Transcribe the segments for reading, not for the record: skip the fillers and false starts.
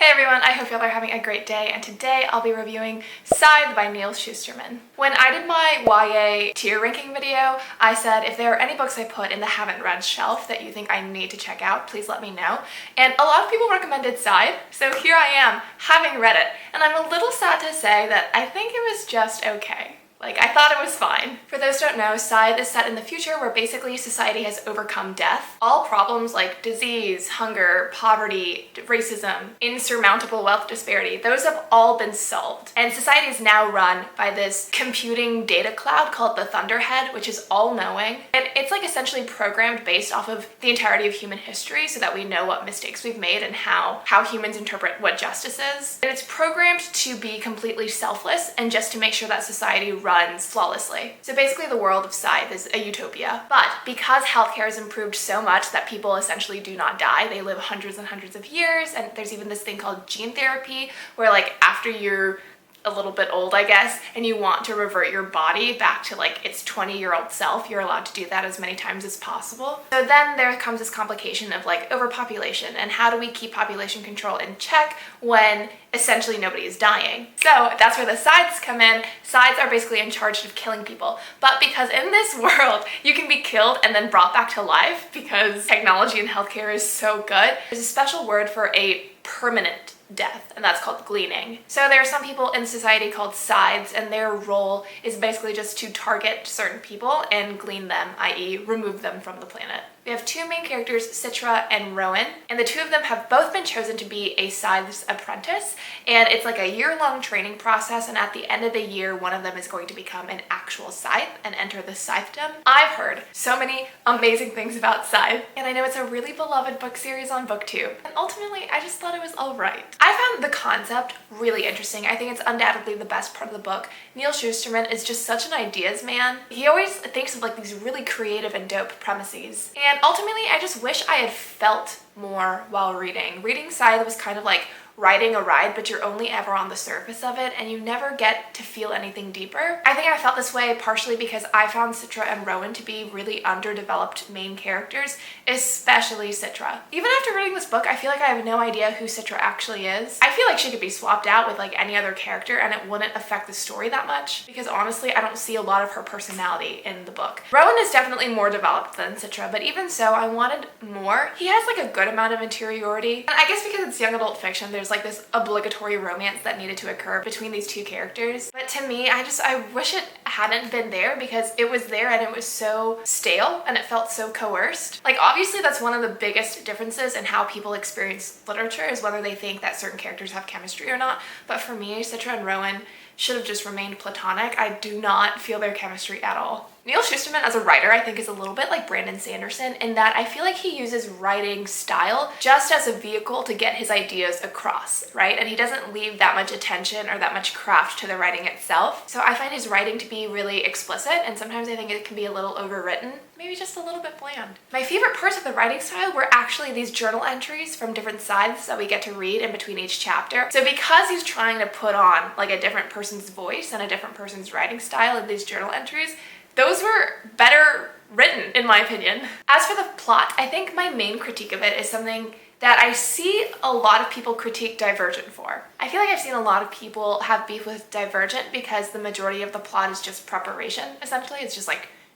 Hey everyone, I hope y'all are having a great day, and today I'll be reviewing Scythe by Neal Shusterman. When I did my YA tier ranking video, I said if there are any books I put in the haven't read shelf that you think I need to check out, please let me know. And a lot of people recommended Scythe, so here I am, having read it. And I'm a little sad to say that I think it was just okay. I thought it was fine. For those who don't know, Scythe is set in the future where basically society has overcome death. All problems like disease, hunger, poverty, racism, insurmountable wealth disparity, those have all been solved. And society is now run by this computing data cloud called the Thunderhead, which is all-knowing. And it's essentially programmed based off of the entirety of human history so that we know what mistakes we've made and how humans interpret what justice is. And it's programmed to be completely selfless and just to make sure that society runs flawlessly. So basically the world of Scythe is a utopia. But because healthcare has improved so much that people essentially do not die, they live hundreds and hundreds of years, and there's even this thing called gene therapy where after you're a little bit old, I guess, and you want to revert your body back to its 20-year-old self, you're allowed to do that as many times as possible. So then there comes this complication of overpopulation, and how do we keep population control in check when essentially nobody is dying? So that's where the Scythes come in. Scythes are basically in charge of killing people. But because in this world you can be killed and then brought back to life because technology and healthcare is so good, there's a special word for a permanent death, and that's called gleaning. So there are some people in society called Scythes, and their role is basically just to target certain people and glean them, i.e. remove them from the planet. We have two main characters, Citra and Rowan, and the two of them have both been chosen to be a Scythe's apprentice, and it's a year-long training process, and at the end of the year, one of them is going to become an actual Scythe and enter the Scythedom. I've heard so many amazing things about Scythe, and I know it's a really beloved book series on BookTube, and ultimately, I just thought it was alright. I found the concept really interesting. I think it's undoubtedly the best part of the book. Neal Shusterman is just such an ideas man. He always thinks of these really creative and dope premises. And ultimately, I just wish I had felt more while reading. Reading Scythe was kind of like riding a ride, but you're only ever on the surface of it and you never get to feel anything deeper. I think I felt this way partially because I found Citra and Rowan to be really underdeveloped main characters, especially Citra. Even after reading this book, I feel like I have no idea who Citra actually is. I feel like she could be swapped out with any other character and it wouldn't affect the story that much because honestly, I don't see a lot of her personality in the book. Rowan is definitely more developed than Citra, but even so, I wanted more. He has a good amount of interiority. And I guess because it's young adult fiction, there's this obligatory romance that needed to occur between these two characters. But to me, I wish it hadn't been there because it was there and it was so stale and it felt so coerced. Obviously that's one of the biggest differences in how people experience literature is whether they think that certain characters have chemistry or not. But for me, Citra and Rowan should have just remained platonic. I do not feel their chemistry at all. Neal Shusterman as a writer I think is a little bit like Brandon Sanderson in that I feel like he uses writing style just as a vehicle to get his ideas across, right? And he doesn't leave that much attention or that much craft to the writing itself. So I find his writing to be really explicit and sometimes I think it can be a little overwritten, maybe just a little bit bland. My favorite parts of the writing style were actually these journal entries from different Scythes that we get to read in between each chapter. So because he's trying to put on a different person's voice and a different person's writing style in these journal entries, those were better written, in my opinion. As for the plot, I think my main critique of it is something that I see a lot of people critique Divergent for. I feel like I've seen a lot of people have beef with Divergent because the majority of the plot is just preparation, essentially. It's just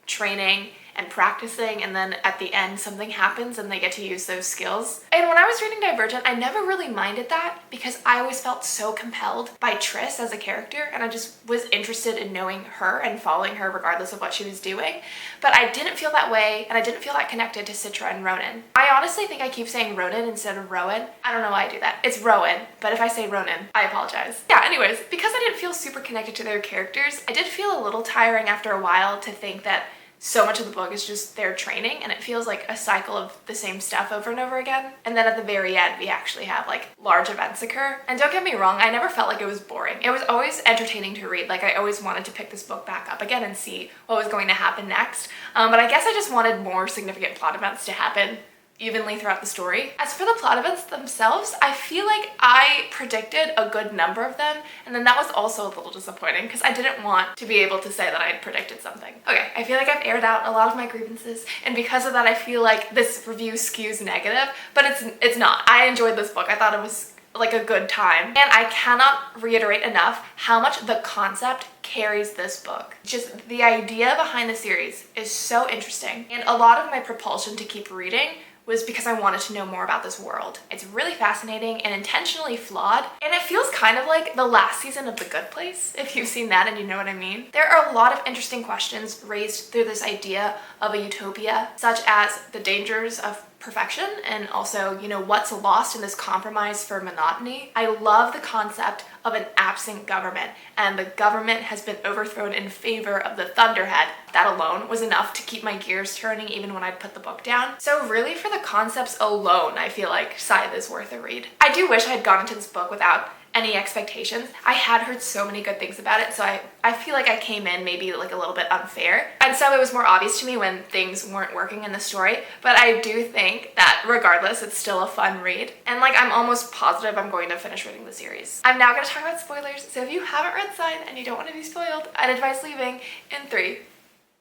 training and practicing, and then at the end something happens and they get to use those skills. And when I was reading Divergent, I never really minded that because I always felt so compelled by Triss as a character and I just was interested in knowing her and following her regardless of what she was doing. But I didn't feel that way and I didn't feel that connected to Citra and Ronan. I honestly think I keep saying Ronan instead of Rowan. I don't know why I do that. It's Rowan, but if I say Ronan, I apologize. Yeah, anyways, because I didn't feel super connected to their characters, I did feel a little tiring after a while to think that so much of the book is just their training and it feels like a cycle of the same stuff over and over again. And then at the very end, we actually have large events occur. And don't get me wrong, I never felt like it was boring. It was always entertaining to read. I always wanted to pick this book back up again and see what was going to happen next. But I guess I just wanted more significant plot events to happen evenly throughout the story. As for the plot events themselves, I feel like I predicted a good number of them, and then that was also a little disappointing because I didn't want to be able to say that I had predicted something. Okay, I feel like I've aired out a lot of my grievances, and because of that I feel like this review skews negative, but it's not. I enjoyed this book. I thought it was like a good time. And I cannot reiterate enough how much the concept carries this book. Just the idea behind the series is so interesting. And a lot of my propulsion to keep reading was because I wanted to know more about this world. It's really fascinating and intentionally flawed, and it feels kind of like the last season of The Good Place, if you've seen that and you know what I mean. There are a lot of interesting questions raised through this idea of a utopia, such as the dangers of perfection and also, you know, what's lost in this compromise for monotony. I love the concept of an absent government, and the government has been overthrown in favor of the Thunderhead. That alone was enough to keep my gears turning even when I'd put the book down. So really, for the concepts alone, I feel like Scythe is worth a read. I do wish I had gone into this book without any expectations. I had heard so many good things about it, so I feel like I came in maybe like a little bit unfair. And so it was more obvious to me when things weren't working in the story, but I do think that regardless, it's still a fun read. And like, I'm almost positive I'm going to finish reading the series. I'm now gonna talk about spoilers, so if you haven't read Scythe and you don't want to be spoiled, I'd advise leaving in 3,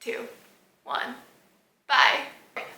2, 1, bye.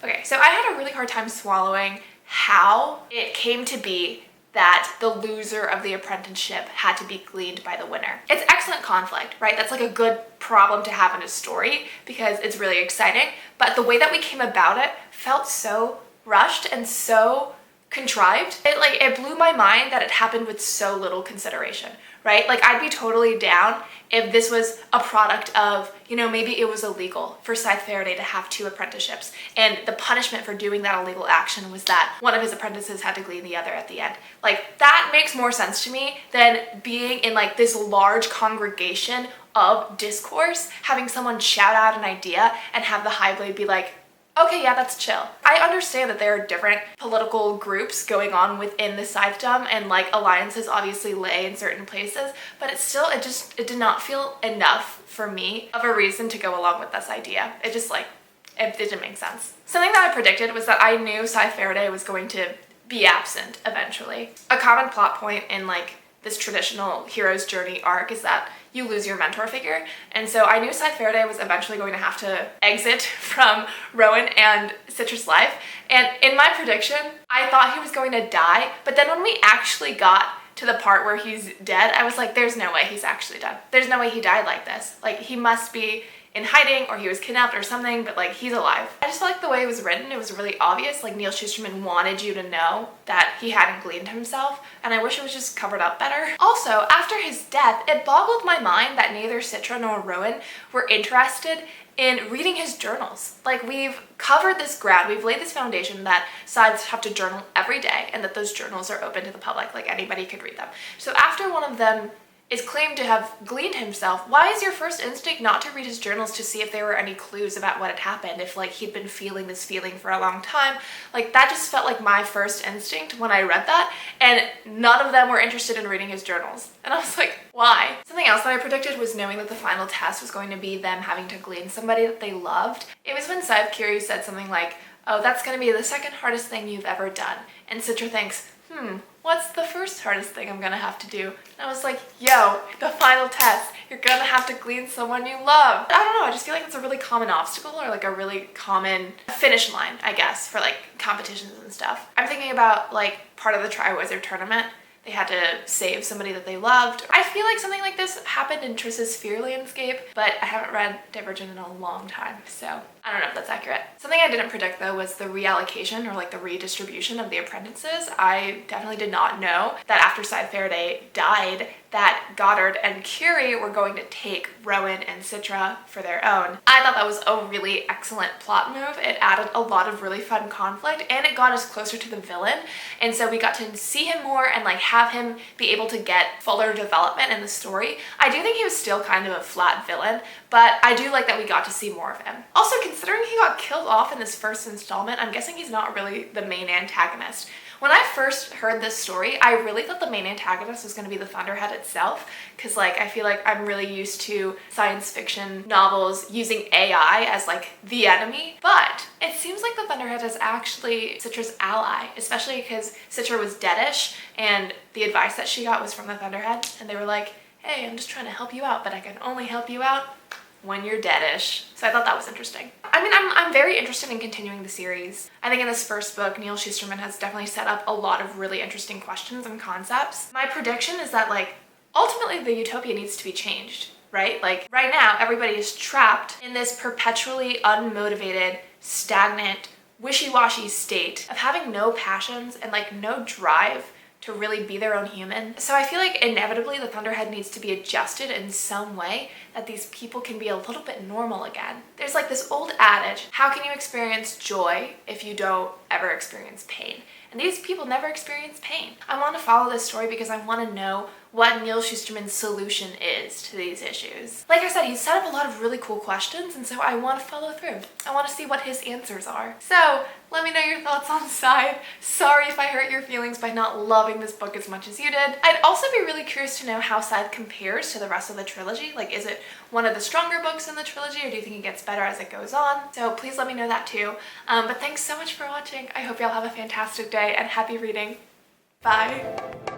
Okay, so I had a really hard time swallowing how it came to be that the loser of the apprenticeship had to be gleaned by the winner. It's excellent conflict, right? That's like a good problem to have in a story because it's really exciting, but the way that we came about it felt so rushed and so contrived. It blew my mind that it happened with so little consideration, right? Like, I'd be totally down if this was a product of, you know, maybe it was illegal for Scythe Faraday to have 2 apprenticeships, and the punishment for doing that illegal action was that one of his apprentices had to glean the other at the end. Like, that makes more sense to me than being in like this large congregation of discourse, having someone shout out an idea and have the High Blade be like, okay, yeah, that's chill. I understand that there are different political groups going on within the Scythedom, and like alliances obviously lay in certain places, but it did not feel enough for me of a reason to go along with this idea. It didn't make sense. Something that I predicted was that I knew Scythe Faraday was going to be absent eventually. A common plot point in like this traditional hero's journey arc is that you lose your mentor figure. And so I knew Scythe Faraday was eventually going to have to exit from Rowan and Citra's life. And in my prediction, I thought he was going to die. But then when we actually got to the part where he's dead, I was like, there's no way he's actually dead. There's no way he died like this. Like, he must be in hiding or he was kidnapped or something, but like, he's alive. I just felt like the way it was written, it was really obvious. Like, Neal Shusterman wanted you to know that he hadn't gleaned himself, and I wish it was just covered up better. Also, after his death, it boggled my mind that neither Citra nor Rowan were interested in reading his journals. Like, we've covered this ground, we've laid this foundation that Scythes have to journal every day and that those journals are open to the public, like anybody could read them. So after one of them is claimed to have gleaned himself, why is your first instinct not to read his journals to see if there were any clues about what had happened, if like he'd been feeling this feeling for a long time? Like, that just felt like my first instinct when I read that, and none of them were interested in reading his journals. And I was like, why? Something else that I predicted was knowing that the final test was going to be them having to glean somebody that they loved. It was when Scythe Curie said something like, oh, that's gonna be the second hardest thing you've ever done. And Citra thinks, what's the first hardest thing I'm gonna have to do? And I was like, yo, the final test, you're gonna have to glean someone you love. I don't know, I just feel like it's a really common obstacle, or like a really common finish line, I guess, for like competitions and stuff. I'm thinking about like part of the Triwizard tournament. They had to save somebody that they loved. I feel like something like this happened in Triss's Sphere Landscape, but I haven't read Divergent in a long time, so I don't know if that's accurate. Something I didn't predict though was the reallocation, or like the redistribution of the apprentices. I definitely did not know that after Scythe Faraday died, that Goddard and Curie were going to take Rowan and Citra for their own. I thought that was a really excellent plot move. It added a lot of really fun conflict, and it got us closer to the villain. And so we got to see him more and like have him be able to get fuller development in the story. I do think he was still kind of a flat villain, but I do like that we got to see more of him. Also, considering he got killed off in this first installment, I'm guessing he's not really the main antagonist. When I first heard this story, I really thought the main antagonist was going to be the Thunderhead itself, because like, I feel like I'm really used to science fiction novels using AI as like the enemy, but it seems like the Thunderhead is actually Citra's ally, especially because Citra was deadish and the advice that she got was from the Thunderhead, and they were like, hey, I'm just trying to help you out, but I can only help you out when you're deadish. So I thought that was interesting. I mean, I'm very interested in continuing the series. I think in this first book, Neal Shusterman has definitely set up a lot of really interesting questions and concepts. My prediction is that, like, ultimately the utopia needs to be changed, right? Like, right now, everybody is trapped in this perpetually unmotivated, stagnant, wishy-washy state of having no passions and, like, no drive to really be their own human. So I feel like inevitably the Thunderhead needs to be adjusted in some way that these people can be a little bit normal again. There's like this old adage, how can you experience joy if you don't ever experience pain? And these people never experience pain. I want to follow this story because I want to know what Neal Shusterman's solution is to these issues. Like I said, he's set up a lot of really cool questions, and so I want to follow through. I want to see what his answers are. So let me know your thoughts on Scythe. Sorry if I hurt your feelings by not loving this book as much as you did. I'd also be really curious to know how Scythe compares to the rest of the trilogy. Like, is it one of the stronger books in the trilogy, or do you think it gets better as it goes on? So please let me know that too. But thanks so much for watching. I hope y'all have a fantastic day and happy reading. Bye.